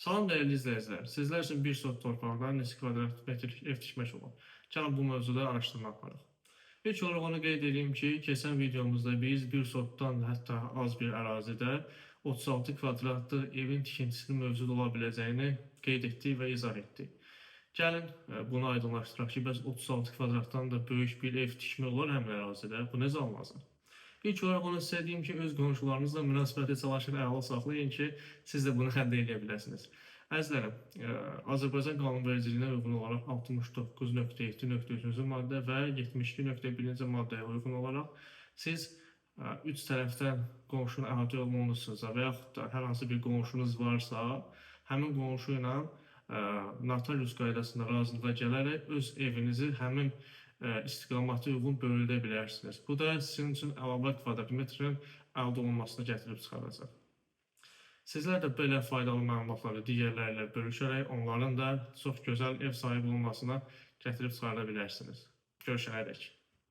Salam dəyərli izləyicilər. Sizlər üçün bir sot torpaqda neçə kvadrat metr ev tikmək olar? Gəlin bu mövzuda araşdırma aparaq. İlk olaraq onu qeyd edeyim ki, keçən videomuzda biz bir sotdan hətta az bir ərazidə 36 kvadratlıq evin tikintisinin mövcud ola biləcəyini qeyd etdik və izah etdik. Gəlin bunu aydınlaşdıraq ki, bəs 36 kvadratdan da böyük bir ev tikmək olar həmin ərazidə. Bu necə olmazdı? İlk olaraq onu sizə deyim ki, öz qonşularınızla münasibəti çalışın əla saxlayın ki, siz də bunu əldə edə biləsiniz. Əzizlərim, Azərbaycan qanunvericiliyinə uyğun olaraq 69.7.3-cü maddə və 72.1-ci maddəyə uyğun olaraq siz üç tərəfdən qonşunun əhatə olunursunuzsa və yaxud da hər hansı bir qonşunuz varsa, həmin qonşu ilə notarius qaydasında razılığa gələrək öz evinizi həmin istiqamətə uyğun bölüdə bilərsiniz. Bu da sizin üçün əlavə kvadrat metrin əldə olunmasını gətirib çıxaracaq. Sizlər də belə faydalı məlumatları digərləri ilə bölüşərək onların da çox gözəl ev sahibi olmasına gətirib çıxara bilərsiniz. Görüşənədək.